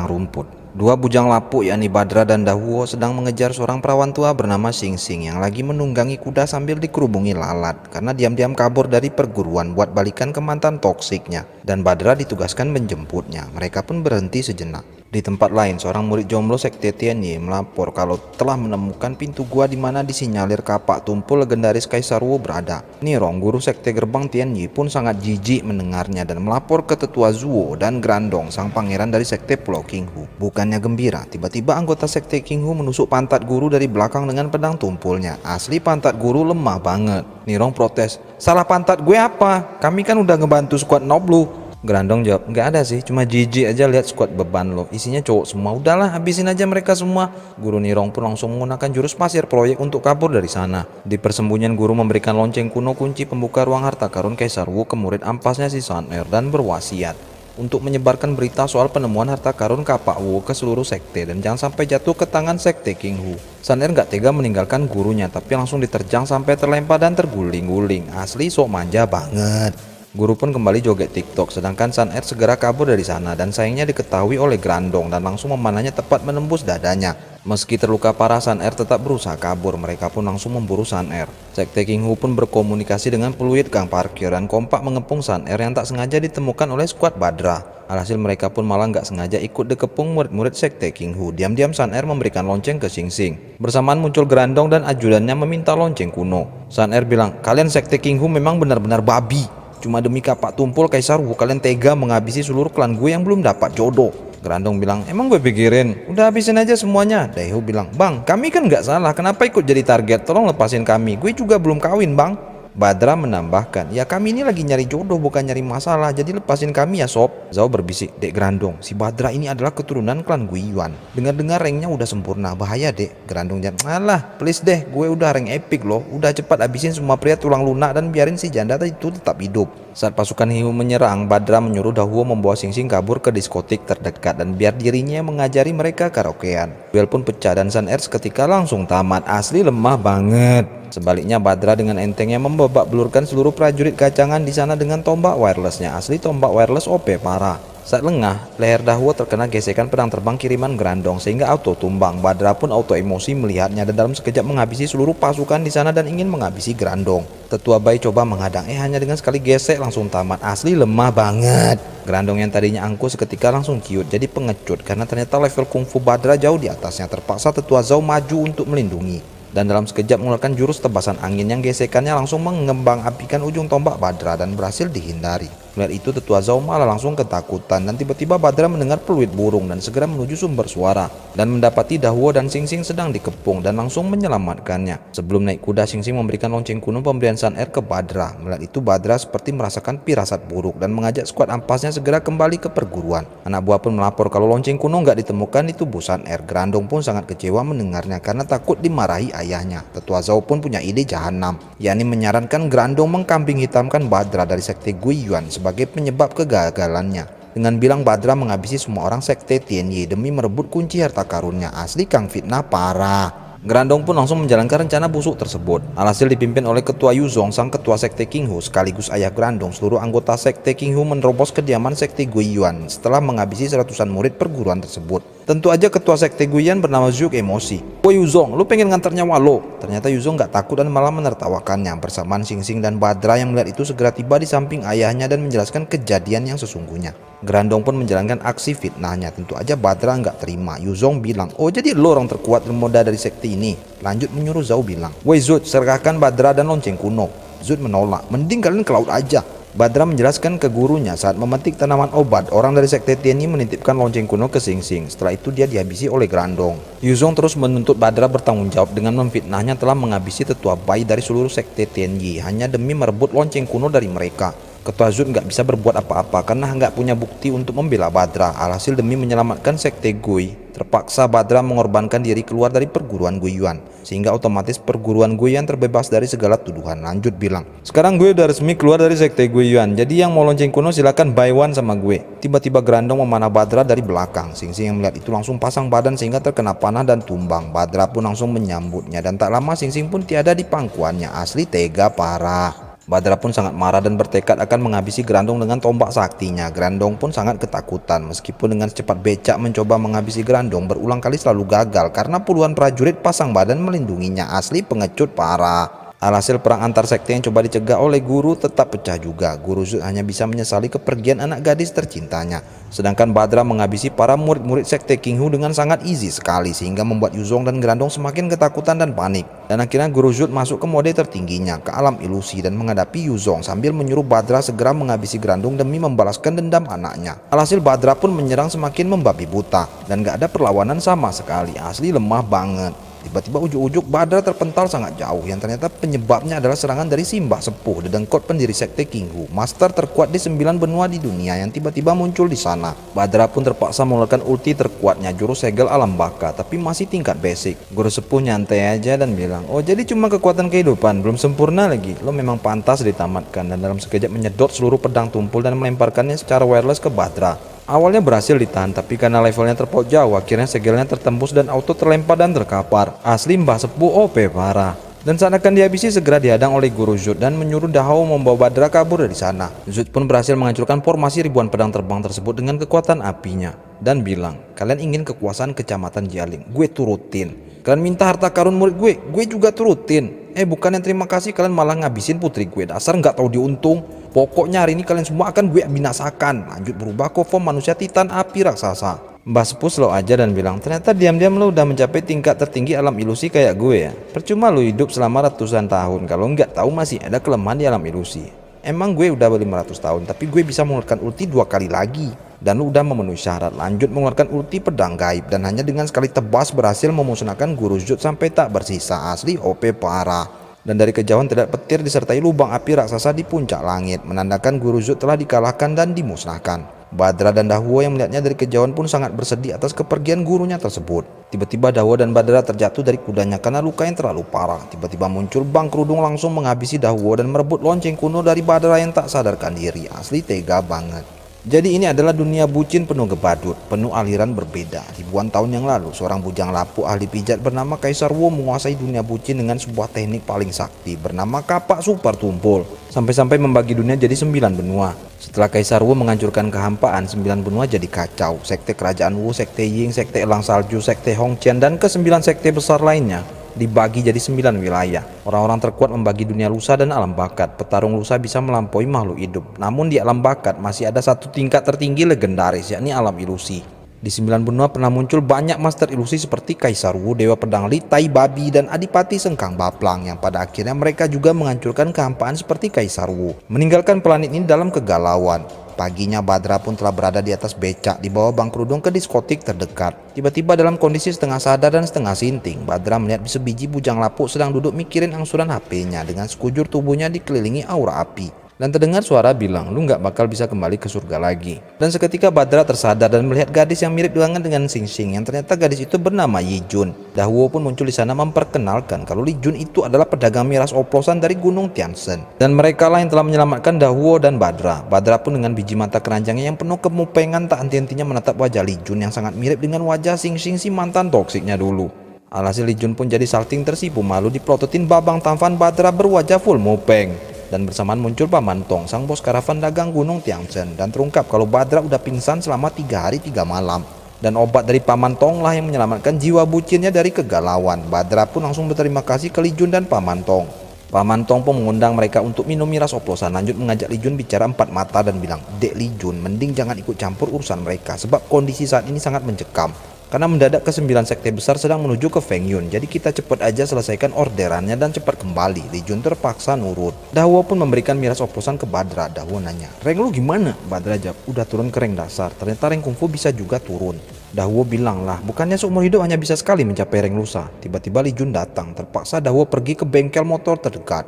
rumput. Dua bujang lapuk yakni Badra dan Dahuo sedang mengejar seorang perawan tua bernama Sing Sing yang lagi menunggangi kuda sambil dikerubungi lalat karena diam-diam kabur dari perguruan buat balikan ke mantan toksiknya, dan Badra ditugaskan menjemputnya. Mereka pun berhenti sejenak. Di tempat lain, seorang murid jomblo sekte Tianyi melapor kalau telah menemukan pintu gua di mana disinyalir kapak tumpul legendaris Kaisar Wu berada. Nirong, guru sekte gerbang Tianyi, pun sangat jijik mendengarnya dan melapor ke tetua Zuo dan Grandong, sang pangeran dari sekte Pulau Qinghu. Bukannya gembira, tiba-tiba anggota sekte Qinghu menusuk pantat guru dari belakang dengan pedang tumpulnya. Asli pantat guru lemah banget. Nirong protes, "Salah pantat gue apa? Kami kan udah ngebantu skuad Nob lu." Grandong jawab, "Nggak ada sih, cuma jijik aja lihat skuad beban lo. Isinya cowok semua. Udahlah, habisin aja mereka semua." Guru Nirong pun langsung menggunakan jurus pasir proyek untuk kabur dari sana. Di persembunyian, guru memberikan lonceng kuno kunci pembuka ruang harta karun Kaisar Wu ke murid ampasnya si Sun Er dan berwasiat untuk menyebarkan berita soal penemuan harta karun kapak Wu ke seluruh sekte dan jangan sampai jatuh ke tangan sekte Qinghu. Sun Er nggak tega meninggalkan gurunya, tapi langsung diterjang sampai terlempar dan terguling-guling. Asli sok manja banget. Guru pun kembali joget TikTok, sedangkan Sun Er segera kabur dari sana dan sayangnya diketahui oleh Grandong dan langsung memanahnya tepat menembus dadanya. Meski terluka parah, Sun Er tetap berusaha kabur. Mereka pun langsung memburu Sun Er. Sekte Qinghu pun berkomunikasi dengan peluit gang parkir dan kompak mengepung Sun Er yang tak sengaja ditemukan oleh skuad Badra. Alhasil mereka pun malah nggak sengaja ikut dikepung murid-murid sekte Qinghu. Diam-diam Sun Er memberikan lonceng ke Sing Sing. Bersamaan muncul Grandong dan ajudannya meminta lonceng kuno. Sun Er bilang, "Kalian sekte Qinghu memang benar-benar babi. Cuma demi kapak tumpul Kaisar Wu kalian tega menghabisi seluruh klan gue yang belum dapat jodoh." Grandong bilang, "Emang gue pikirin, udah habisin aja semuanya." Daeho bilang, "Bang, kami kan nggak salah, kenapa ikut jadi target? Tolong lepasin kami, gue juga belum kawin bang." Badra menambahkan, "Ya kami ini lagi nyari jodoh bukan nyari masalah, jadi lepasin kami ya sob." Zhao berbisik, "Dek Grandong, si Badra ini adalah keturunan klan Guiyuan. Dengar-dengar ranknya udah sempurna, bahaya dek." Grandong jawab, "Alah, please deh, gue udah rank epic loh. Udah cepat habisin semua pria tulang lunak dan biarin si janda itu tetap hidup." Saat pasukan Hiu menyerang, Badra menyuruh Dahuo membawa Sing Sing kabur ke diskotik terdekat dan biar dirinya mengajari mereka karaokean. Duel pun pecah dan Sun Er seketika langsung tamat. Asli lemah banget. Sebaliknya, Badra dengan entengnya membabak belurkan seluruh prajurit kacangan di sana dengan tombak wirelessnya. Asli tombak wireless OP parah. Saat lengah, leher Dahuo terkena gesekan pedang terbang kiriman Grandong sehingga auto tumbang. Badra pun auto emosi melihatnya dan dalam sekejap menghabisi seluruh pasukan di sana dan ingin menghabisi Grandong. Tetua Bai coba menghadang, hanya dengan sekali gesek langsung tamat. Asli lemah banget. Grandong yang tadinya angkuh seketika langsung ciut jadi pengecut karena ternyata level kungfu Badra jauh di atasnya. Terpaksa Tetua Zhao maju untuk melindungi dan dalam sekejap mengeluarkan jurus tebasan angin yang gesekannya langsung mengembang apikan ujung tombak Badra dan berhasil dihindari. Melihat itu, Tetua Zhao malah langsung ketakutan dan tiba-tiba Badra mendengar peluit burung dan segera menuju sumber suara dan mendapati Dahuo dan Sing Sing sedang dikepung dan langsung menyelamatkannya. Sebelum naik kuda, Sing Sing memberikan lonceng kuno pemberian Sun Er ke Badra. Melihat itu, Badra seperti merasakan firasat buruk dan mengajak skuad ampasnya segera kembali ke perguruan. Anak buah pun melapor kalau lonceng kuno nggak ditemukan di tubuh Sun Er. Grandong pun sangat kecewa mendengarnya karena takut dimarahi ayahnya. Tetua Zhao pun punya ide jahanam, yakni menyarankan Grandong mengkambing hitamkan Badra dari sekte Guiyuan sebagai penyebab kegagalannya dengan bilang Badra menghabisi semua orang sekte Tianyi demi merebut kunci harta karunnya. Asli kang fitnah parah. Grandong pun langsung menjalankan rencana busuk tersebut. Alhasil dipimpin oleh Ketua Yuzong, sang ketua sekte Qinghu sekaligus ayah Grandong, seluruh anggota sekte Qinghu menerobos kediaman sekte Guiyuan setelah menghabisi seratusan murid perguruan tersebut. Tentu aja ketua sekte Guiyuan bernama Zhuk emosi. "Woi Yuzong, lu pengen ngantar nyawa lo?" Ternyata Yuzong gak takut dan malah menertawakannya. Bersamaan Sing Sing dan Badra yang melihat itu segera tiba di samping ayahnya dan menjelaskan kejadian yang sesungguhnya. Grandong pun menjalankan aksi fitnahnya. Tentu aja Badra nggak terima. Yuzong bilang, "Oh jadi lo orang terkuat termuda dari sekte ini?" Lanjut menyuruh Zhao bilang, "Woi Zut, serahkan Badra dan lonceng kuno." Zut menolak, "Mending kalian ke laut aja." Badra menjelaskan ke gurunya saat memetik tanaman obat, orang dari sekte Tianyi menitipkan lonceng kuno ke Sing Sing. Setelah itu dia dihabisi oleh Grandong. Yuzong terus menuntut Badra bertanggung jawab dengan memfitnahnya telah menghabisi tetua Bai dari seluruh sekte Tianyi hanya demi merebut lonceng kuno dari mereka. Ketua Zut nggak bisa berbuat apa-apa karena nggak punya bukti untuk membela Badra. Alhasil demi menyelamatkan sekte Gui, terpaksa Badra mengorbankan diri keluar dari perguruan Guiyuan, sehingga otomatis perguruan Guiyuan terbebas dari segala tuduhan. Lanjut bilang, "Sekarang gue udah resmi keluar dari sekte Guiyuan, jadi yang mau lonceng kuno silakan buy one sama gue." Tiba-tiba Grandong memanah Badra dari belakang. Sing Sing yang melihat itu langsung pasang badan sehingga terkena panah dan tumbang. Badra pun langsung menyambutnya dan tak lama Sing Sing pun tiada di pangkuannya. Asli tega parah. Badra pun sangat marah dan bertekad akan menghabisi Grandong dengan tombak saktinya. Grandong pun sangat ketakutan, meskipun dengan secepat becak mencoba menghabisi Grandong berulang kali selalu gagal karena puluhan prajurit pasang badan melindunginya. Asli pengecut parah. Alhasil perang antar sekte yang coba dicegah oleh guru tetap pecah juga. Guru Zut hanya bisa menyesali kepergian anak gadis tercintanya. Sedangkan Badra menghabisi para murid-murid sekte King Hu dengan sangat easy sekali, sehingga membuat Yuzong dan Grandong semakin ketakutan dan panik. Dan akhirnya Guru Zut masuk ke mode tertingginya, ke alam ilusi, dan menghadapi Yuzong sambil menyuruh Badra segera menghabisi Grandong demi membalaskan dendam anaknya. Alhasil Badra pun menyerang semakin membabi buta dan gak ada perlawanan sama sekali. Asli lemah banget. Tiba-tiba ujuk-ujuk Badra terpental sangat jauh, yang ternyata penyebabnya adalah serangan dari Simbah Sepuh, dedengkot pendiri sekte King Hu, master terkuat di 9 benua di dunia yang tiba-tiba muncul di sana. Badra pun terpaksa mengeluarkan ulti terkuatnya, jurus segel alam baka, tapi masih tingkat basic. Guru Sepuh nyantai aja dan bilang, "Oh, jadi cuma kekuatan kehidupan, belum sempurna lagi. Lo memang pantas ditamatkan." Dan dalam sekejap menyedot seluruh pedang tumpul dan melemparkannya secara wireless ke Badra. Awalnya berhasil ditahan, tapi karena levelnya terpaut jauh, akhirnya segelnya tertembus dan auto terlempar dan terkapar. Asli Mbah Sepuh OP parah. Dan saat akan dihabisi segera dihadang oleh Guru Zut dan menyuruh Dahao membawa Badra kabur dari sana. Zut pun berhasil menghancurkan formasi ribuan pedang terbang tersebut dengan kekuatan apinya dan bilang, "Kalian ingin kekuasaan kecamatan Jialing, gue turutin. Kalian minta harta karun murid gue juga turutin. Bukannya terima kasih kalian malah ngabisin putri gue, dasar nggak tahu diuntung. Pokoknya hari ini kalian semua akan gue binasakan." Lanjut berubah ke form manusia titan api raksasa. Mbah Sepuh slow aja dan bilang, "Ternyata diam-diam lo udah mencapai tingkat tertinggi alam ilusi kayak gue ya. Percuma lo hidup selama ratusan tahun kalau nggak tahu masih ada kelemahan di alam ilusi. Emang gue udah 500 tahun tapi gue bisa mengeluarkan ulti 2 kali lagi. Dan lu udah memenuhi syarat." Lanjut mengeluarkan ulti pedang gaib dan hanya dengan sekali tebas berhasil memusnahkan Guru Zut sampai tak bersisa. Asli OP parah. Dan dari kejauhan terlihat petir disertai lubang api raksasa di puncak langit, menandakan Guru Zut telah dikalahkan dan dimusnahkan. Badra dan Dahwo yang melihatnya dari kejauhan pun sangat bersedih atas kepergian gurunya tersebut. Tiba-tiba Dahwo dan Badra terjatuh dari kudanya karena luka yang terlalu parah. Tiba-tiba muncul Bang Kerudung langsung menghabisi Dahwo dan merebut lonceng kuno dari Badra yang tak sadarkan diri. Asli tega banget. Jadi ini adalah dunia bucin penuh gebadut, penuh aliran berbeda. Ribuan tahun yang lalu, seorang bujang lapuk ahli pijat bernama Kaisar Wu menguasai dunia bucin dengan sebuah teknik paling sakti bernama kapak super tumpul. Sampai-sampai membagi dunia jadi 9 benua. Setelah Kaisar Wu menghancurkan kehampaan, 9 benua jadi kacau. Sekte kerajaan Wu, sekte Ying, sekte Elang Salju, sekte Hongqian, dan ke-9 sekte besar lainnya dibagi jadi 9 wilayah. Orang-orang terkuat membagi dunia lusa dan alam bakat. Petarung lusa bisa melampaui makhluk hidup. Namun di alam bakat masih ada satu tingkat tertinggi legendaris, yakni alam ilusi. Di 9 benua pernah muncul banyak master ilusi seperti Kaisar Wu, Dewa Pedang Litai Babi, dan Adipati Sengkang Baplang yang pada akhirnya mereka juga menghancurkan kehampaan seperti Kaisar Wu, meninggalkan planet ini dalam kegalauan. Paginya Badra pun telah berada di atas becak di bawah Bang Kerudung ke diskotik terdekat. Tiba-tiba dalam kondisi setengah sadar dan setengah sinting, Badra melihat sebiji bujang lapuk sedang duduk mikirin angsuran HP-nya dengan sekujur tubuhnya dikelilingi aura api. Dan terdengar suara bilang, "Lu nggak bakal bisa kembali ke surga lagi." Dan seketika Badra tersadar dan melihat gadis yang mirip banget dengan Xing Xing, yang ternyata gadis itu bernama Yi Jun. Dahwo pun muncul di sana memperkenalkan kalau Li Jun itu adalah pedagang miras oplosan dari Gunung Tianzhen. Dan mereka lah yang telah menyelamatkan Dahwo dan Badra. Badra pun dengan biji mata keranjangnya yang penuh kemupengan tak henti-hentinya menatap wajah Li Jun yang sangat mirip dengan wajah Xing Xing si mantan toksiknya dulu. Alhasil Li Jun pun jadi salting tersipu malu diplototin Babang tampan Badra berwajah full mupeng. Dan bersamaan muncul Paman Tong, sang bos karavan dagang Gunung Tianzhen, dan terungkap kalau Badra udah pingsan selama 3 hari 3 malam. Dan obat dari Paman Tong lah yang menyelamatkan jiwa bucinnya dari kegalauan. Badra pun langsung berterima kasih ke Li Jun dan Paman Tong. Paman Tong pun mengundang mereka untuk minum miras oplosan. Lanjut mengajak Li Jun bicara 4 mata dan bilang, "Dek Li Jun, mending jangan ikut campur urusan mereka sebab kondisi saat ini sangat mencekam. Karena mendadak ke-9 sekte besar sedang menuju ke Feng Yun. Jadi kita cepat aja selesaikan orderannya dan cepat kembali." Li Jun terpaksa nurut. Dahwo pun memberikan miras oplosan ke Badra. Dahwo nanya, "Rank lu gimana?" Badra jawab, "Udah turun ke rank dasar. Ternyata rank kungfu bisa juga turun." Dahwo bilang, "Lah, bukannya seumur hidup hanya bisa sekali mencapai rank lusa." Tiba-tiba Li Jun datang. Terpaksa Dahwo pergi ke bengkel motor terdekat.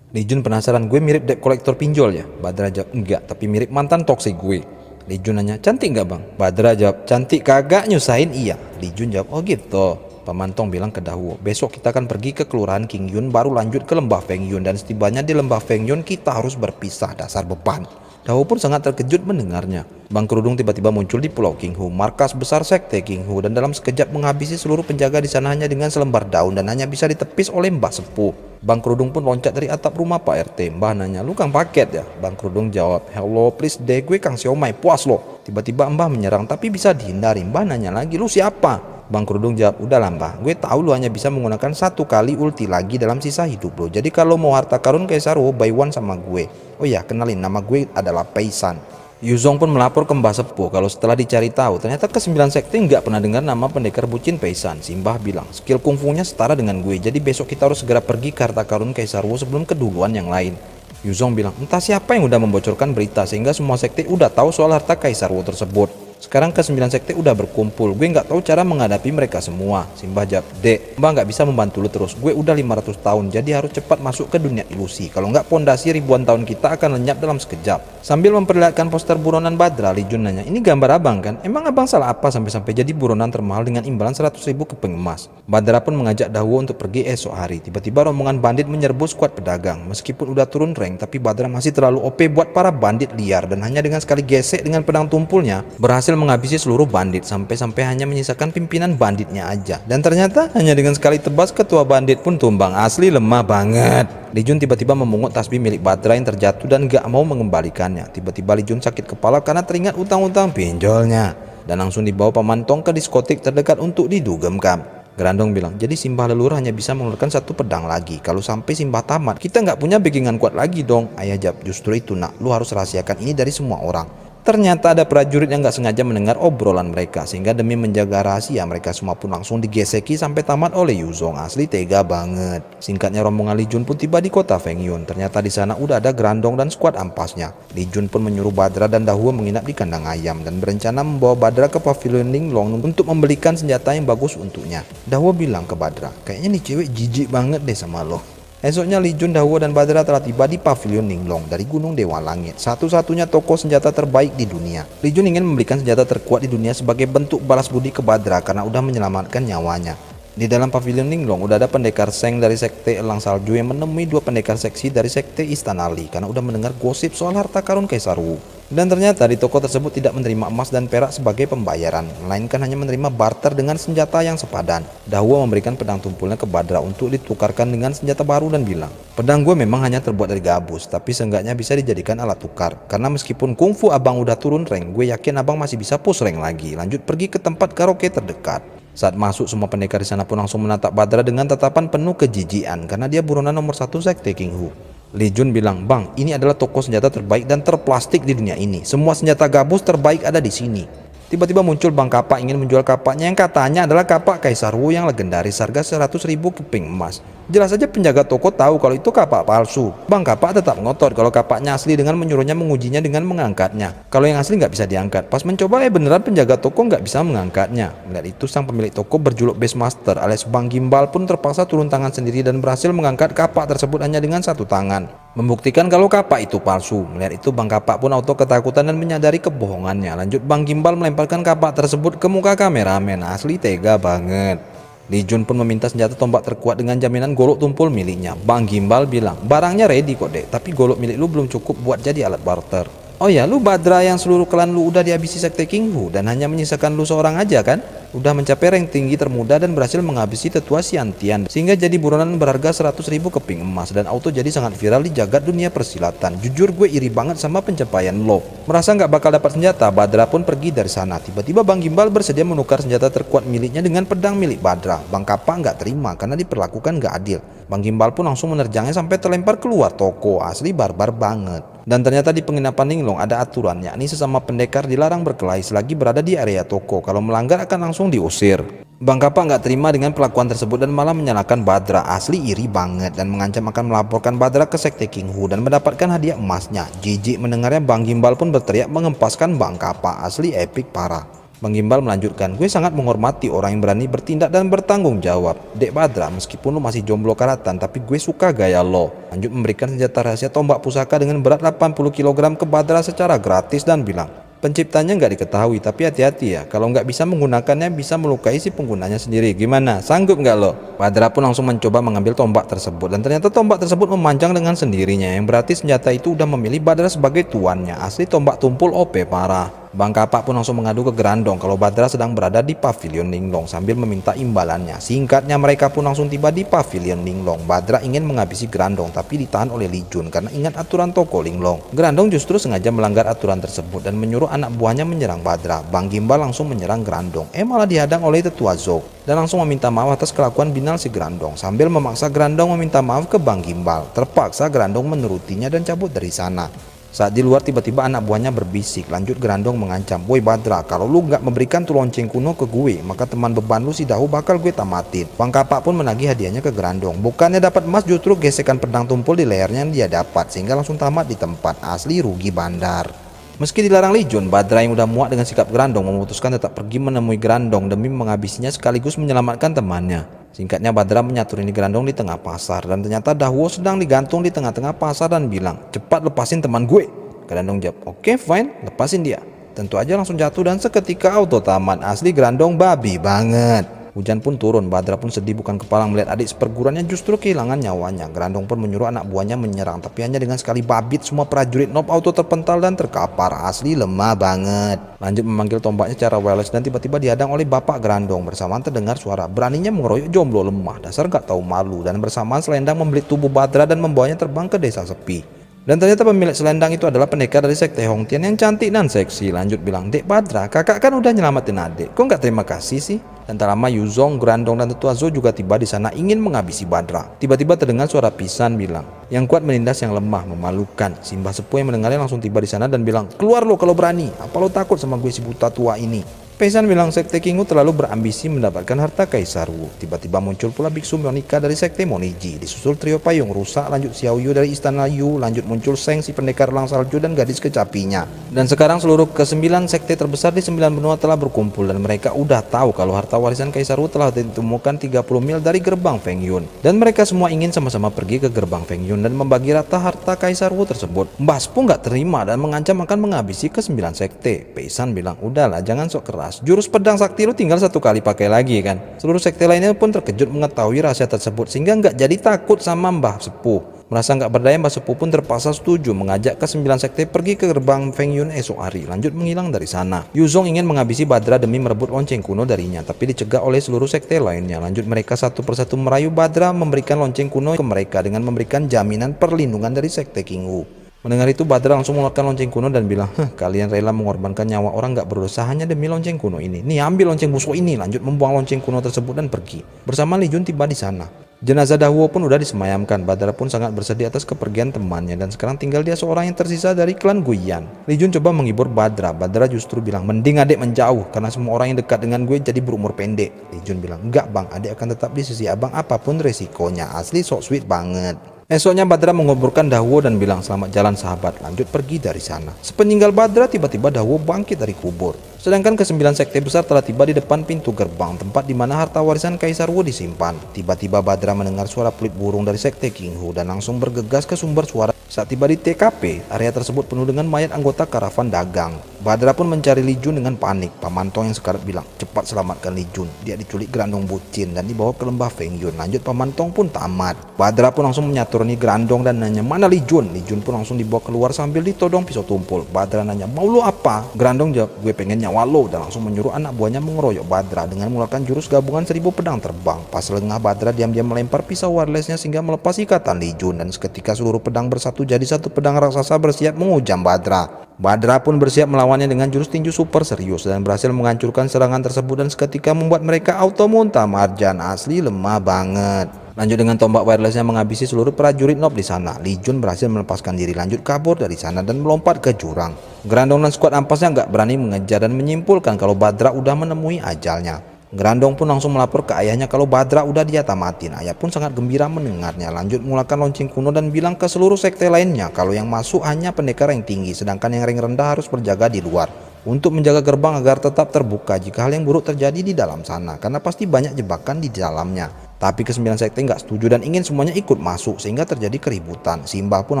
Li Jun penasaran, "Gue mirip debt kolektor pinjol ya?" Badra jawab, "Enggak, tapi mirip mantan toksik gue." Li Jun nanya, "Cantik nggak bang?" Badra jawab, "Cantik kagak, nyusahin iya." Li Jun jawab, "Oh gitu." Paman Tong bilang ke Dahwo, "Besok kita akan pergi ke kelurahan King Yun baru lanjut ke lembah Feng Yun, dan setibanya di lembah Feng Yun kita harus berpisah, dasar beban." Dawo pun sangat terkejut mendengarnya. Bang Kerudung tiba-tiba muncul di Pulau King Hu, markas besar sekte King Hu, dan dalam sekejap menghabisi seluruh penjaga di sana hanya dengan selembar daun dan hanya bisa ditepis oleh Mbah Sepuh. Bang Kerudung pun loncat dari atap rumah Pak RT. Mbah nanya, "Lu kang paket ya?" Bang Kerudung jawab, "Hello, please deh, gue kang siomay, puas lo." Tiba-tiba Mbah menyerang tapi bisa dihindari. Mbah nanya lagi, "Lu siapa?" Bang Kerudung jawab, "Udah lah Mbah, gue tahu lu hanya bisa menggunakan satu kali ulti lagi dalam sisa hidup lo. Jadi kalau mau harta karun Kaisar Wu, buy one sama gue. Oh ya, kenalin, nama gue adalah Paisan." Yuzong pun melapor ke Mbah Sepuh kalau setelah dicari tahu ternyata ke-9 sekte nggak pernah dengar nama pendekar bucin Paisan. Si Mbah bilang, "Skill kungfunya setara dengan gue, jadi besok kita harus segera pergi ke harta karun Kaisar Wu sebelum keduluan yang lain." Yuzong bilang, "Entah siapa yang udah membocorkan berita sehingga semua sekte udah tahu soal harta Kaisar Wu tersebut. Sekarang ke-9 sekte udah berkumpul, gue nggak tahu cara menghadapi mereka semua." Simbah jawab, "Dek, Mbah nggak bisa membantu lu terus, gue udah 500 tahun, jadi harus cepat masuk ke dunia ilusi. Kalau nggak pondasi ribuan tahun kita akan lenyap dalam sekejap." Sambil memperlihatkan poster buronan Badra, Li Jun nanya, "Ini gambar abang kan? Emang abang salah apa sampai-sampai jadi buronan termahal dengan imbalan 100.000 keping emas?" Badra pun mengajak Dawo untuk pergi esok hari. Tiba-tiba rombongan bandit menyerbu skuad pedagang. Meskipun udah turun rank, tapi Badra masih terlalu OP buat para bandit liar, dan hanya dengan sekali gesek dengan pedang tumpulnya berhasil menghabisi seluruh bandit sampai-sampai hanya menyisakan pimpinan banditnya aja. Dan ternyata hanya dengan sekali tebas ketua bandit pun tumbang. Asli lemah banget. Li Jun tiba-tiba memungut tasbih milik Badra yang terjatuh dan gak mau mengembalikannya. Tiba-tiba Li Jun sakit kepala karena teringat utang-utang pinjolnya dan langsung dibawa Paman Tong ke diskotik terdekat untuk didugemkan. Gerandong bilang, "Jadi Simbah leluhur hanya bisa mengeluarkan satu pedang lagi. Kalau sampai Simbah tamat, kita nggak punya backingan kuat lagi dong." Ayah jawab, "Justru itu nak, lu harus rahasiakan ini dari semua orang." Ternyata ada prajurit yang gak sengaja mendengar obrolan mereka, sehingga demi menjaga rahasia mereka semua pun langsung digeseki sampai tamat oleh Yuzong. Asli tega banget. Singkatnya, rombongan Li Jun pun tiba di kota Fengyun. Ternyata di sana udah ada Gerandong dan skuad ampasnya. Li Jun pun menyuruh Badra dan Dahuo menginap di kandang ayam dan berencana membawa Badra ke pavilion Linglong untuk membelikan senjata yang bagus untuknya. Dahuo bilang ke Badra, "Kayaknya nih cewek jijik banget deh sama lo." Esoknya Li Jun, Dahuo, dan Badra telah tiba di pavilion Linglong dari Gunung Dewa Langit, satu-satunya toko senjata terbaik di dunia. Li Jun ingin membelikan senjata terkuat di dunia sebagai bentuk balas budi ke Badra karena udah menyelamatkan nyawanya. Di dalam pavilion Linglong udah ada pendekar Seng dari sekte Elang Salju yang menemui dua pendekar seksi dari sekte Istana Li karena udah mendengar gosip soal harta karun Kaisar Wu. Dan ternyata di toko tersebut tidak menerima emas dan perak sebagai pembayaran, melainkan hanya menerima barter dengan senjata yang sepadan. Dahuo memberikan pedang tumpulnya ke Badra untuk ditukarkan dengan senjata baru dan bilang, "Pedang gue memang hanya terbuat dari gabus, tapi seenggaknya bisa dijadikan alat tukar. Karena meskipun kungfu abang udah turun rank, gue yakin abang masih bisa push rank lagi. Lanjut pergi ke tempat karaoke terdekat." Saat masuk, semua pendekar di sana pun langsung menatap Badra dengan tatapan penuh kejijian karena dia buronan nomor 1 sekte King Hu. Li Jun bilang, "Bang, ini adalah toko senjata terbaik dan terplastik di dunia ini. Semua senjata gabus terbaik ada di sini." Tiba-tiba muncul Bang Kapak ingin menjual kapaknya yang katanya adalah kapak Kaisar Wu yang legendaris harga 100.000 keping emas. Jelas saja penjaga toko tahu kalau itu kapak palsu. Bang Kapak tetap ngotot kalau kapaknya asli dengan menyuruhnya mengujinya dengan mengangkatnya. Kalau yang asli nggak bisa diangkat. Pas mencoba beneran penjaga toko nggak bisa mengangkatnya. Melihat itu sang pemilik toko berjuluk Beastmaster alias Bang Gimbal pun terpaksa turun tangan sendiri dan berhasil mengangkat kapak tersebut hanya dengan satu tangan, membuktikan kalau kapak itu palsu. Melihat itu Bang Kapak pun auto ketakutan dan menyadari kebohongannya. Lanjut Bang Gimbal melemparkan kapak tersebut ke muka kameramen. Asli tega banget. Li Jun pun meminta senjata tombak terkuat dengan jaminan golok tumpul miliknya. Bang Gimbal bilang, "Barangnya ready kok dek, tapi golok milik lu belum cukup buat jadi alat barter." "Oh ya, lu Badra yang seluruh klan lu udah dihabisi sekte King Hu dan hanya menyisakan lu seorang aja kan? Udah mencapai rank tinggi termuda dan berhasil menghabisi tetua Xiantian sehingga jadi buronan berharga 100.000 keping emas dan auto jadi sangat viral di jagat dunia persilatan. Jujur gue iri banget sama pencapaian lo." Merasa nggak bakal dapat senjata, Badra pun pergi dari sana. Tiba-tiba Bang Gimbal bersedia menukar senjata terkuat miliknya dengan pedang milik Badra. Bang Kapak nggak terima karena diperlakukan nggak adil. Bang Gimbal pun langsung menerjangnya sampai terlempar keluar toko. Asli barbar banget. Dan ternyata di penginapan Linglong ada aturan, yakni sesama pendekar dilarang berkelahi selagi berada di area toko. Kalau melanggar akan langsung diusir. Bang Kapak nggak terima dengan perlakuan tersebut dan malah menyalahkan Badra. Asli iri banget dan mengancam akan melaporkan Badra ke sekte King Hu dan mendapatkan hadiah emasnya. Jijik mendengarnya, Bang Gimbal pun berteriak mengempaskan Bang Kapak. Asli epic parah. Bang Gimbal melanjutkan, "Gue sangat menghormati orang yang berani bertindak dan bertanggung jawab. Dek Badra, meskipun lu masih jomblo karatan, tapi gue suka gaya lo." Lanjut memberikan senjata rahasia tombak pusaka dengan berat 80 kg ke Badra secara gratis dan bilang, Penciptanya nggak diketahui, tapi hati-hati ya, kalau nggak bisa menggunakannya bisa melukai si penggunanya sendiri. Gimana? Sanggup nggak lo? Badra pun langsung mencoba mengambil tombak tersebut, dan ternyata tombak tersebut memanjang dengan sendirinya, yang berarti senjata itu udah memilih Badra sebagai tuannya. Asli tombak tumpul OP parah. Bang Kapak pun langsung mengadu ke Grandong kalau Badra sedang berada di pavilion Linglong sambil meminta imbalannya. Singkatnya mereka pun langsung tiba di pavilion Linglong. Badra ingin menghabisi Grandong tapi ditahan oleh Li Jun karena ingat aturan toko Linglong. Grandong justru sengaja melanggar aturan tersebut dan menyuruh anak buahnya menyerang Badra. Bang Gimbal langsung menyerang Grandong. Malah dihadang oleh tetua Zhou dan langsung meminta maaf atas kelakuan binal si Grandong sambil memaksa Grandong meminta maaf ke Bang Gimbal. Terpaksa Grandong menurutinya dan cabut dari sana. Saat di luar tiba-tiba anak buahnya berbisik, lanjut Grandong mengancam, "Woi Badra, kalau lu nggak memberikan tuh lonceng kuno ke gue, maka teman beban lu si Dahu bakal gue tamatin." Bang Kapak pun menagih hadiahnya ke Grandong. Bukannya dapat emas, justru gesekan pedang tumpul di lehernya yang dia dapat, sehingga langsung tamat di tempat. Asli rugi bandar. Meski dilarang Li Jun, Badra yang udah muak dengan sikap Grandong memutuskan tetap pergi menemui Grandong demi menghabisinya sekaligus menyelamatkan temannya. Singkatnya Badra menyaturini Grandong di tengah pasar dan ternyata Dahuo sedang digantung di tengah-tengah pasar dan bilang, "Cepat lepasin teman gue." Grandong jawab, "Oke fine, lepasin dia." Tentu aja langsung jatuh dan seketika auto tamat. Asli Grandong babi banget. Hujan pun turun, Badra pun sedih bukan kepalang melihat adik seperguruannya justru kehilangan nyawanya. Grandong pun menyuruh anak buahnya menyerang, tapi hanya dengan sekali babit semua prajurit Nob auto terpental dan terkapar. Asli lemah banget. Lanjut memanggil tombaknya secara wireless dan tiba-tiba dihadang oleh bapak Grandong. Bersamaan terdengar suara, "Beraninya mengeroyok jomblo lemah, dasar gak tahu malu." Dan bersamaan selendang membelit tubuh Badra dan membawanya terbang ke desa sepi. Dan ternyata pemilik selendang itu adalah pendekar dari sekte Hongtian yang cantik dan seksi. Lanjut bilang, "Dek Badra, kakak kan udah nyelamatin adik, kok nggak terima kasih sih?" Dan tak lama Yuzong, Grandong dan tetua Zhou juga tiba di sana ingin menghabisi Badra. Tiba-tiba terdengar suara Pisan bilang, "Yang kuat menindas yang lemah, memalukan." Simbah sepuh yang mendengarnya langsung tiba di sana dan bilang, "Keluar lo kalau berani, apa lo takut sama gue si buta tua ini?" Pisan bilang sekte Kinghu terlalu berambisi mendapatkan harta Kaisar Wu. Tiba-tiba muncul pula biksu Monika dari sekte Moniji, disusul trio payung rusak, lanjut Xiao Yu dari istana Yu, lanjut muncul Seng si pendekar elang salju dan gadis kecapinya. Dan sekarang seluruh ke-9 sekte terbesar di 9 benua telah berkumpul dan mereka udah tahu kalau harta warisan Kaisar Wu telah ditemukan 30 mil dari gerbang Feng Yun. Dan mereka semua ingin sama-sama pergi ke gerbang Feng Yun dan membagi rata harta Kaisar Wu tersebut. Mbah Sepuh nggak terima dan mengancam akan menghabisi ke-9 sekte. Pisan bilang, "Udahlah, jangan sok keras. Jurus pedang sakti lu tinggal 1 kali pakai lagi kan." Seluruh sekte lainnya pun terkejut mengetahui rahasia tersebut sehingga nggak jadi takut sama Mbah Sepuh. Merasa nggak berdaya, Mbah Sepuh pun terpaksa setuju mengajak ke-9 sekte pergi ke gerbang Feng Yun esok hari, lanjut menghilang dari sana. Yuzong ingin menghabisi Badra demi merebut lonceng kuno darinya, tapi dicegah oleh seluruh sekte lainnya. Lanjut mereka satu persatu merayu Badra memberikan lonceng kuno ke mereka dengan memberikan jaminan perlindungan dari sekte Kinghu. Mendengar itu Badra langsung mengeluarkan lonceng kuno dan bilang, "Kalian rela mengorbankan nyawa orang gak berdosa hanya demi lonceng kuno ini. Nih ambil lonceng busuk ini." Lanjut membuang lonceng kuno tersebut dan pergi. Bersama Li Jun tiba di sana. Jenazah Dahuo pun udah disemayamkan. Badra pun sangat bersedih atas kepergian temannya dan sekarang tinggal dia seorang yang tersisa dari klan Guiyan. Li Jun coba menghibur Badra. Badra justru bilang, "Mending adik menjauh karena semua orang yang dekat dengan gue jadi berumur pendek." Li Jun bilang, "Enggak bang, adik akan tetap di sisi abang apapun resikonya." Asli sok sweet banget. Esoknya Badra menguburkan Dahuo dan bilang, "Selamat jalan sahabat." Lanjut pergi dari sana. Sepeninggal Badra tiba-tiba Dahuo bangkit dari kubur. Sedangkan ke-9 sekte besar telah tiba di depan pintu gerbang, tempat di mana harta warisan Kaisar Wu disimpan. Tiba-tiba Badra mendengar suara peluit burung dari sekte Kinghu dan langsung bergegas ke sumber suara. Saat tiba di TKP, area tersebut penuh dengan mayat anggota karavan dagang. Badra pun mencari Li Jun dengan panik. Pamantong yang sekarat bilang, "Cepat selamatkan Li Jun. Dia diculik Grandong bucin dan dibawa ke lembah Feng Yun." Lanjut Pamantong pun tamat. Badra pun langsung menyaturni Grandong dan nanya, "Mana Li Jun?" Li Jun pun langsung dibawa keluar sambil ditodong pisau tumpul. Badra nanya, "Mau lu apa?" Grandong jawab, "Gue pengen nyawa lo," dan langsung menyuruh anak buahnya mengeroyok Badra dengan mengeluarkan jurus gabungan 1000 pedang terbang. Pas lengah, Badra diam-diam melempar pisau wirelessnya sehingga melepas ikatan Li Jun dan seketika seluruh pedang bersatu jadi satu pedang raksasa bersiap menghujam Badra. Badra pun bersiap melawannya dengan jurus tinju super serius dan berhasil menghancurkan serangan tersebut dan seketika membuat mereka auto muntah marjan. Asli lemah banget. Lanjut dengan tombak wirelessnya menghabisi seluruh prajurit Nob di sana. Li Jun berhasil melepaskan diri, lanjut kabur dari sana dan melompat ke jurang. Grandong dan skuad ampasnya nggak berani mengejar dan menyimpulkan kalau Badra udah menemui ajalnya. Grandong pun langsung melapor ke ayahnya kalau Badra udah dia tamatin. Ayah pun sangat gembira mendengarnya. Lanjut mengeluarkan lonceng kuno dan bilang ke seluruh sekte lainnya kalau yang masuk hanya pendekar yang tinggi, sedangkan yang rank rendah harus berjaga di luar untuk menjaga gerbang agar tetap terbuka jika hal yang buruk terjadi di dalam sana, karena pasti banyak jebakan di dalamnya. Tapi ke-9 sekte nggak setuju dan ingin semuanya ikut masuk sehingga terjadi keributan. Simba pun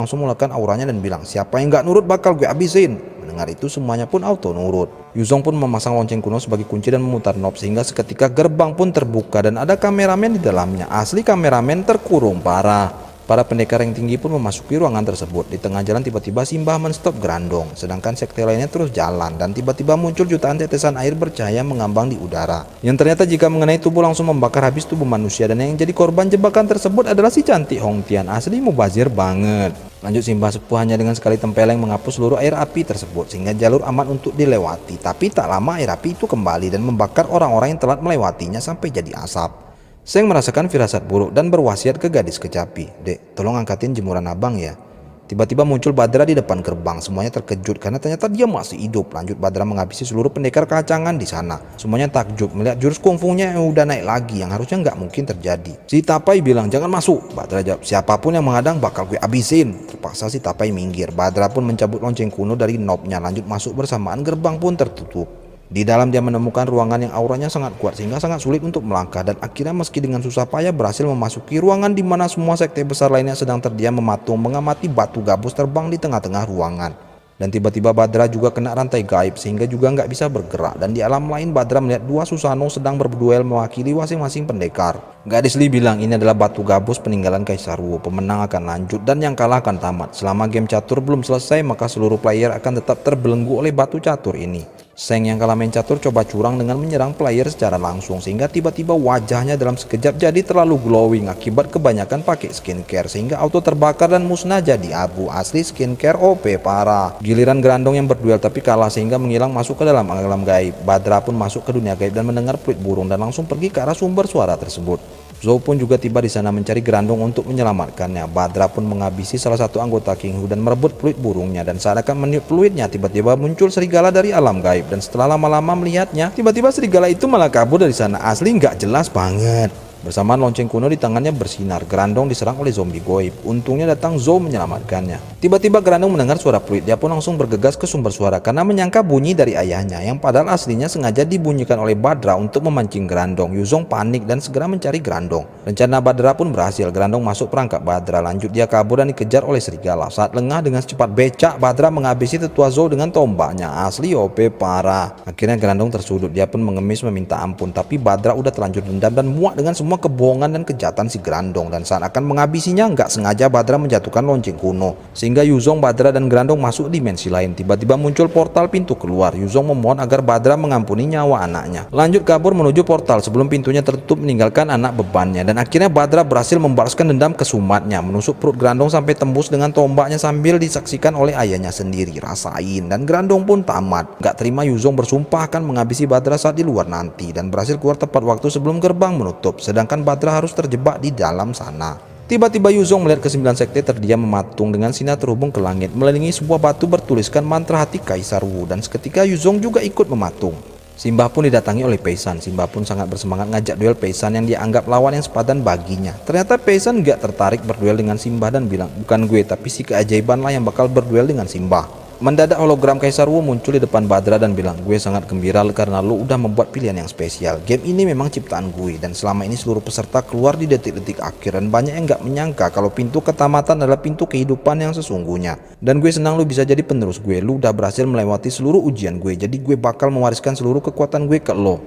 langsung mengeluarkan auranya dan bilang, siapa yang nggak nurut bakal gue habisin. Mendengar itu semuanya pun auto nurut. Yuzong pun memasang lonceng kuno sebagai kunci dan memutar knob sehingga seketika gerbang pun terbuka dan ada kameramen di dalamnya. Asli kameramen terkurung parah. Para pendekar yang tinggi pun memasuki ruangan tersebut. Di tengah jalan tiba-tiba Simba menstop Grandong, sedangkan sekte lainnya terus jalan dan tiba-tiba muncul jutaan tetesan air bercahaya mengambang di udara. Yang ternyata jika mengenai tubuh langsung membakar habis tubuh manusia, dan yang jadi korban jebakan tersebut adalah si cantik Hong Tian. Asli mubazir banget. Lanjut Simba sepuh hanya dengan sekali tempeleng menghapus seluruh air api tersebut sehingga jalur aman untuk dilewati. Tapi tak lama air api itu kembali dan membakar orang-orang yang telah melewatinya sampai jadi asap. Seng merasakan firasat buruk dan berwasiat ke gadis kecapi, "Dek, tolong angkatin jemuran abang ya." Tiba-tiba muncul Badra di depan gerbang. Semuanya terkejut karena ternyata dia masih hidup. Lanjut Badra menghabisi seluruh pendekar kacangan di sana. Semuanya takjub melihat jurus kungfunya yang udah naik lagi, yang harusnya nggak mungkin terjadi. Si Tapai bilang, "Jangan masuk." Badra jawab, "Siapapun yang menghadang bakal gue habisin." Terpaksa si Tapai minggir. Badra pun mencabut lonceng kuno dari knobnya. Lanjut masuk bersamaan gerbang pun tertutup. Di dalam dia menemukan ruangan yang auranya sangat kuat sehingga sangat sulit untuk melangkah, dan akhirnya meski dengan susah payah berhasil memasuki ruangan di mana semua sekte besar lainnya sedang terdiam mematung mengamati batu gabus terbang di tengah-tengah ruangan. Dan tiba-tiba Badra juga kena rantai gaib sehingga juga nggak bisa bergerak, dan di alam lain Badra melihat dua Susano sedang berduel mewakili masing-masing pendekar. Gadis Li bilang ini adalah batu gabus peninggalan Kaisar Wu. Pemenang akan lanjut dan yang kalah akan tamat. Selama game catur belum selesai maka seluruh player akan tetap terbelenggu oleh batu catur ini. Seng yang kalah main catur coba curang dengan menyerang player secara langsung sehingga tiba-tiba wajahnya dalam sekejap jadi terlalu glowing akibat kebanyakan pakai skincare sehingga auto terbakar dan musnah jadi abu. Asli skincare OP parah. Giliran Grandong yang berduel tapi kalah sehingga menghilang masuk ke dalam alam gaib. Badra pun masuk ke dunia gaib dan mendengar fluit burung dan langsung pergi ke arah sumber suara tersebut. Zhou pun juga tiba di sana mencari Grandong untuk menyelamatkannya. Badra pun menghabisi salah satu anggota King Hu dan merebut fluid burungnya, dan saat akan meniup fluidnya tiba-tiba muncul serigala dari alam gaib, dan setelah lama-lama melihatnya tiba-tiba serigala itu malah kabur dari sana. Asli nggak jelas banget. Bersamaan lonceng kuno di tangannya bersinar, Grandong diserang oleh zombie goib. Untungnya datang Zhou menyelamatkannya. Tiba-tiba Grandong mendengar suara fluid, dia pun langsung bergegas ke sumber suara karena menyangka bunyi dari ayahnya, yang padahal aslinya sengaja dibunyikan oleh Badra untuk memancing Grandong. Yuzong panik dan segera mencari Grandong. Rencana Badra pun berhasil, Grandong masuk perangkap Badra. Lanjut dia kabur dan dikejar oleh serigala. Saat lengah dengan secepat becak, Badra menghabisi tetua Zhou dengan tombaknya. Asli OP parah. Akhirnya Grandong tersudut, dia pun mengemis meminta ampun, tapi Badra udah terlanjur dendam dan muak dengan semua kebohongan dan kejahatan si Grandong, dan saat akan menghabisinya nggak sengaja Badra menjatuhkan lonceng kuno sehingga Yuzong, Badra dan Grandong masuk dimensi lain. Tiba-tiba muncul portal pintu keluar. Yuzong memohon agar Badra mengampuni nyawa anaknya. Lanjut kabur menuju portal sebelum pintunya tertutup meninggalkan anak bebannya, dan akhirnya Badra berhasil membalaskan dendam ke sumatnya, menusuk perut Grandong sampai tembus dengan tombaknya sambil disaksikan oleh ayahnya sendiri. Rasain. Dan Grandong pun tamat. Nggak terima Yuzong bersumpah akan menghabisi Badra saat di luar nanti, dan berhasil keluar tepat waktu sebelum gerbang menutup, sedangkan Badra harus terjebak di dalam sana. Tiba-tiba Yuzong melihat ke-9 sekte terdiam mematung dengan sinar terhubung ke langit melilingi sebuah batu bertuliskan mantra hati Kaisar Wu, dan seketika Yuzong juga ikut mematung. Simba pun didatangi oleh Peisan. Simba pun sangat bersemangat ngajak duel Peisan yang dianggap lawan yang sepadan baginya. Ternyata Peisan gak tertarik berduel dengan Simba dan bilang, bukan gue tapi si keajaiban lah yang bakal berduel dengan Simba. Mendadak hologram Kaisar Wu muncul di depan Badra dan bilang, gue sangat gembira karena lo udah membuat pilihan yang spesial. Game ini memang ciptaan gue, dan selama ini seluruh peserta keluar di detik-detik akhir, dan banyak yang gak menyangka kalau pintu ketamatan adalah pintu kehidupan yang sesungguhnya. Dan gue senang lo bisa jadi penerus gue. Lo udah berhasil melewati seluruh ujian gue, jadi gue bakal mewariskan seluruh kekuatan gue ke lo,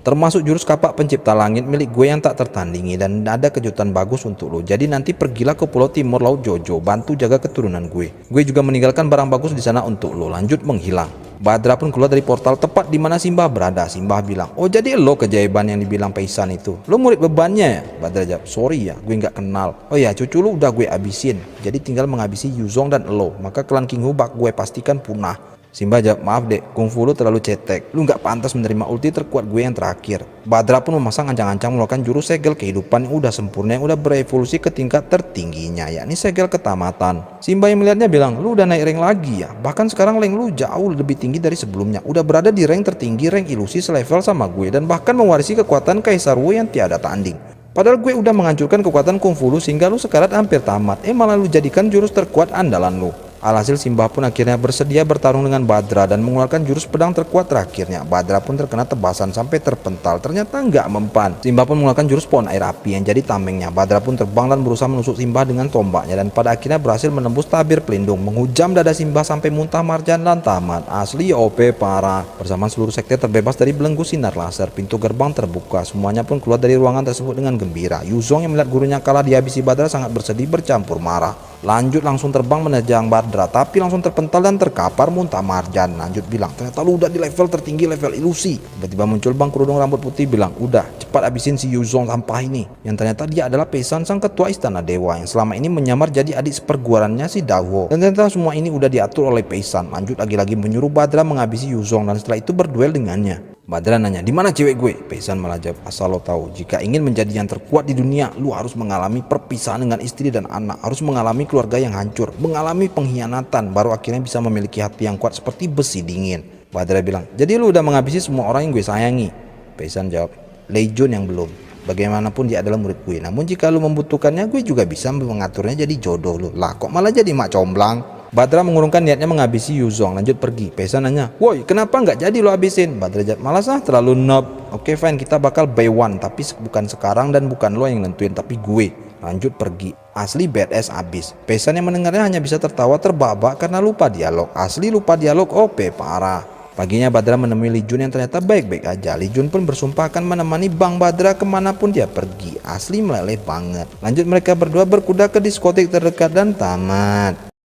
termasuk jurus kapak pencipta langit milik gue yang tak tertandingi, dan ada kejutan bagus untuk lo. Jadi nanti pergilah ke Pulau Timur Laut Jojo, bantu jaga keturunan gue. Gue juga meninggalkan barang bagus di sana untuk lo. Lanjut menghilang. Badra pun keluar dari portal tepat di mana Simba berada. Simba bilang, oh jadi lo keajaiban yang dibilang Peisan itu. Lo murid bebannya ya? Badra jawab, sorry ya, gue nggak kenal. Oh ya, cucu lo udah gue habisin. Jadi tinggal menghabisi Yuzong dan lo. Maka klan King Hu bak gue pastikan punah. Simba jawab, maaf dek, kungfu lu terlalu cetek. Lu nggak pantas menerima ulti terkuat gue yang terakhir. Badra pun memasang ancang-ancang mengeluarkan jurus segel kehidupan yang udah sempurna, yang udah berevolusi ke tingkat tertingginya, yakni segel ketamatan. Simba yang melihatnya bilang, lu udah naik rank lagi ya? Bahkan sekarang rank lu jauh lebih tinggi dari sebelumnya. Udah berada di rank tertinggi, rank ilusi selevel sama gue, dan bahkan mewarisi kekuatan Kaisar Wu yang tiada tanding. Padahal gue udah menghancurkan kekuatan kungfu lu sehingga lu sekarat hampir tamat. Malah lu jadikan jurus terkuat andalan lu. Alhasil Simbah pun akhirnya bersedia bertarung dengan Badra dan mengeluarkan jurus pedang terkuat terakhirnya. Badra pun terkena tebasan sampai terpental, ternyata nggak mempan. Simbah pun mengeluarkan jurus pohon air api yang jadi tamengnya. Badra pun terbang dan berusaha menusuk Simbah dengan tombaknya dan pada akhirnya berhasil menembus tabir pelindung, menghujam dada Simbah sampai muntah marjan dan tamat. Asli OP parah. Bersama seluruh sekte terbebas dari belenggu sinar laser, pintu gerbang terbuka, semuanya pun keluar dari ruangan tersebut dengan gembira. Yuzong yang melihat gurunya kalah dihabisi Badra sangat bersedih bercampur marah. Lanjut langsung terbang menerjang Badra, tapi langsung terpental dan terkapar muntah marjan. Lanjut bilang, ternyata lu udah di level tertinggi, level ilusi. Tiba-tiba muncul bang kerudung rambut putih bilang, udah cepat habisin si Yuzong sampah ini. Yang ternyata dia adalah Pei-san sang ketua istana dewa yang selama ini menyamar jadi adik seperguruannya si Dawo. Dan ternyata semua ini udah diatur oleh Pei-san. Lanjut lagi-lagi menyuruh Badra menghabisi Yuzong dan setelah itu berduel dengannya. Badra nanya, di mana cewek gue? Pei-san malah jawab, asal lo tahu, jika ingin menjadi yang terkuat di dunia, lu harus mengalami perpisahan dengan istri dan anak, harus mengalami keluarga yang hancur, mengalami pengkhianatan, baru akhirnya bisa memiliki hati yang kuat seperti besi dingin. Badra bilang, jadi lu udah menghabisi semua orang yang gue sayangi? Pei-san jawab, Lei Jun yang belum. Bagaimanapun dia adalah murid gue, namun jika lu membutuhkannya, gue juga bisa mengaturnya jadi jodoh lu. Lah kok malah jadi mak comblang? Badra mengurungkan niatnya menghabisi Yuzong, lanjut pergi. Pei-san nanya, woi kenapa nggak jadi lo habisin? Badra jawab, malas terlalu noob. Oke fine, kita bakal buy one, tapi bukan sekarang dan bukan lo yang nentuin, tapi gue. Lanjut pergi. Asli badass abis. Pei-san yang mendengarnya hanya bisa tertawa terbahak karena lupa dialog. Asli lupa dialog OP parah. Paginya Badra menemui Li Jun yang ternyata baik-baik aja. Li Jun pun bersumpah akan menemani Bang Badra kemanapun dia pergi. Asli meleleh banget. Lanjut mereka berdua berkuda ke diskotik terdekat dan tamat.